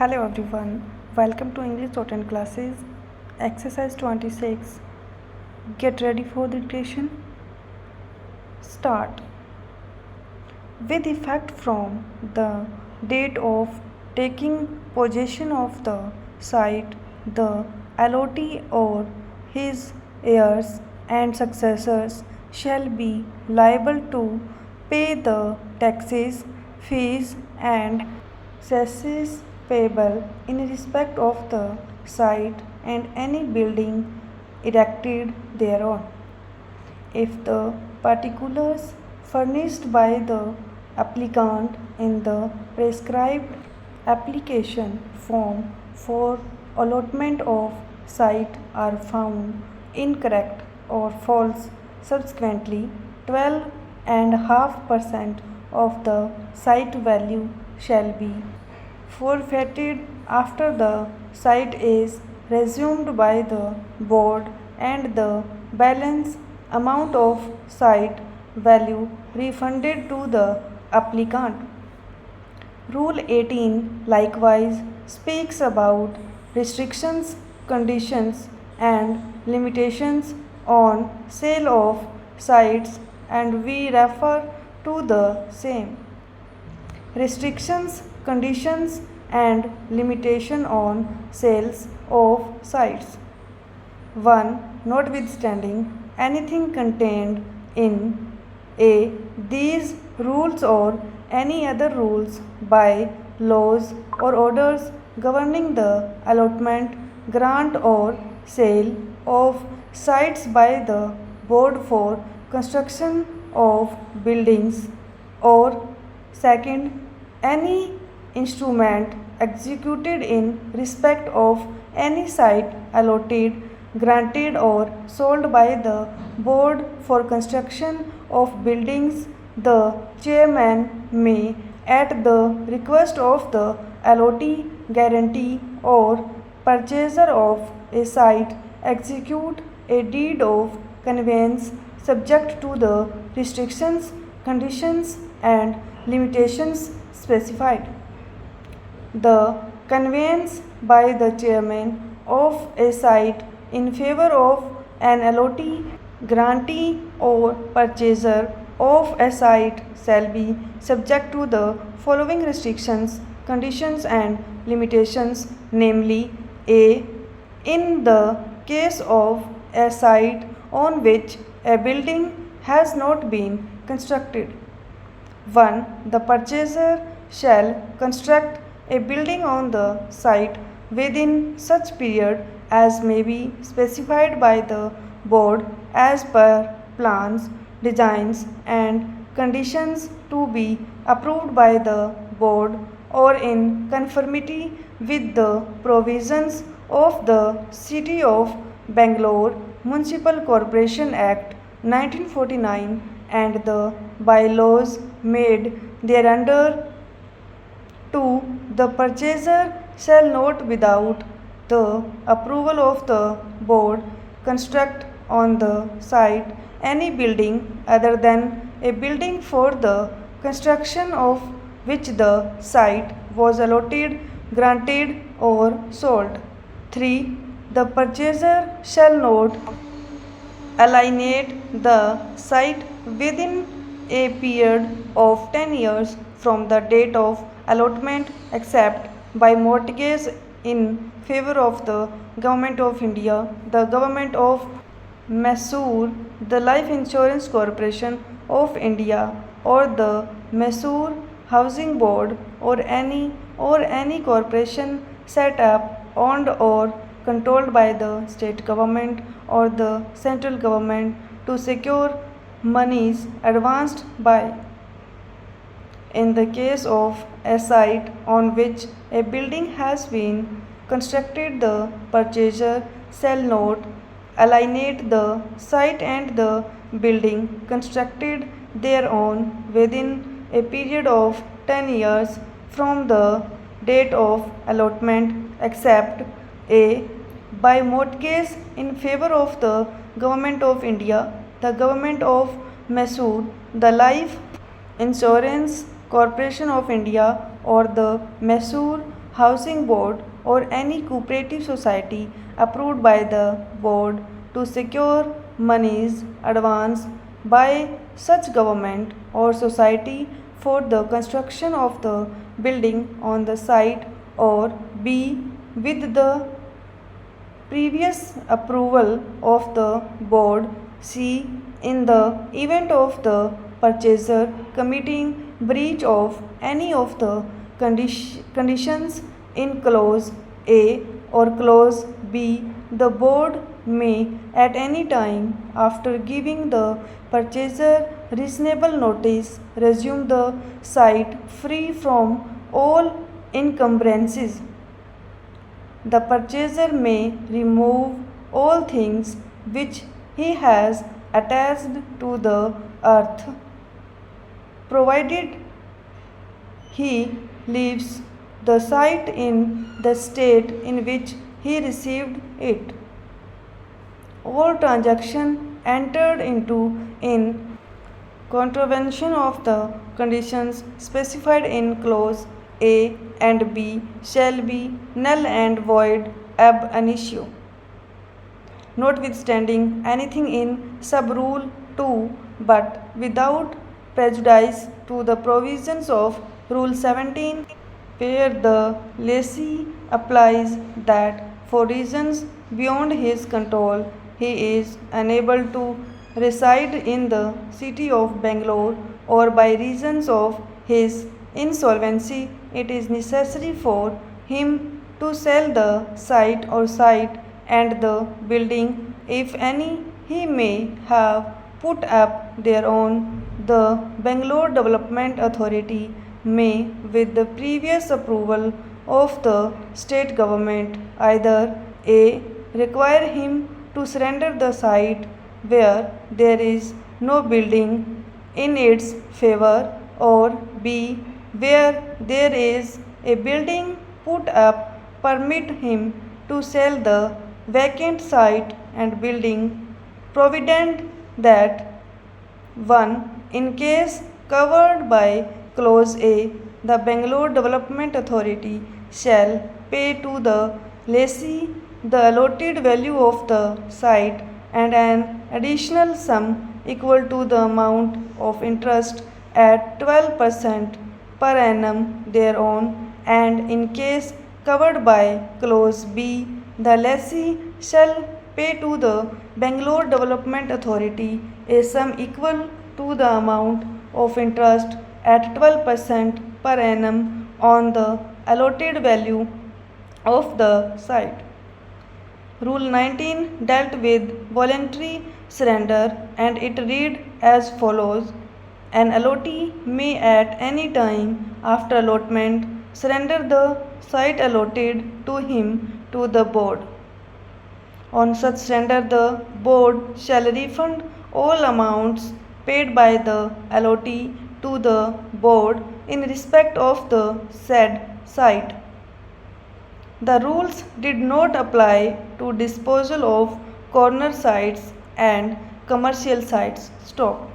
Hello everyone, welcome to English Total Classes. Exercise 26. Get ready for the dictation. Start. With effect from the date of taking possession of the site, the allotee or his heirs and successors shall be liable to pay the taxes, fees, and cesses payable in respect of the site and any building erected thereon. If the particulars furnished by the applicant in the prescribed application form for allotment of site are found incorrect or false, subsequently 12.5% of the site value shall be forfeited after the site is resumed by the board and the balance amount of site value refunded to the applicant. Rule 18 likewise speaks about restrictions, conditions, and limitations on sale of sites, and we refer to the same. Restrictions, conditions, and limitation on sales of sites. 1. Notwithstanding anything contained in a. These rules or any other rules by laws or orders governing the allotment, grant, or sale of sites by the board for construction of buildings, or second, any instrument executed in respect of any site allotted, granted, or sold by the board for construction of buildings, the chairman may, at the request of the allotee, guarantee, or purchaser of a site, execute a deed of conveyance subject to the restrictions, conditions, and limitations specified. The conveyance by the chairman of a site in favor of an allotee, grantee, or purchaser of a site shall be subject to the following restrictions, conditions, and limitations, namely a. In the case of a site on which a building has not been constructed, 1. The purchaser shall construct a building on the site within such period as may be specified by the board as per plans, designs, and conditions to be approved by the board, or in conformity with the provisions of the City of Bangalore Municipal Corporation Act 1949 and the bylaws made thereunder. 2. The purchaser shall not, without the approval of the board, construct on the site any building other than a building for the construction of which the site was allotted, granted, or sold. 3. The purchaser shall not alienate the site within a period of 10 years from the date of allotment except by mortgage in favor of the Government of India, the Government of Mysore, the Life Insurance Corporation of India, or the Mysore Housing Board, or any corporation set up, owned, or controlled by the state government or the central government to secure monies advanced by. In the case of a site on which a building has been constructed, the purchaser shall not alienate the site and the building constructed thereon within a period of 10 years from the date of allotment except a. By mortgage in favor of the Government of India, the Government of Mysore, the Life Insurance Corporation of India, or the Mysore housing board or any cooperative society approved by the board to secure monies advanced by such government or society for the construction of the building on the site, or B, with the previous approval of the board. C, in the event of the purchaser committing breach of any of the conditions in clause A or clause B, the board may at any time after giving the purchaser reasonable notice resume the site free from all encumbrances. The purchaser may remove all things which he has attached to the earth, provided he leaves the site in the state in which he received it. All transactions entered into in contravention of the conditions specified in clause A and B shall be null and void ab initio. Notwithstanding anything in sub-rule 2, but without prejudice to the provisions of Rule 17, where the lessee applies that for reasons beyond his control he is unable to reside in the city of Bangalore, or by reasons of his insolvency it is necessary for him to sell the site or site and the building, if any, he may have put up thereon. The Bangalore Development Authority may, with the previous approval of the state government, either A, require him to surrender the site where there is no building in its favor, or B, where there is a building put up, permit him to sell the vacant site and building, provided that 1. In case covered by clause A, the Bangalore Development Authority shall pay to the lessee the allotted value of the site and an additional sum equal to the amount of interest at 12% per annum thereon, and in case covered by clause B, the lessee shall pay to the Bangalore Development Authority a sum equal to the amount of interest at 12% per annum on the allotted value of the site. Rule 19 dealt with voluntary surrender, and it read as follows: an allottee may at any time after allotment surrender the site allotted to him to the board. On such surrender, the board shall refund all amounts paid by the allottee to the board in respect of the said site. The rules did not apply to disposal of corner sites and commercial sites. Stop.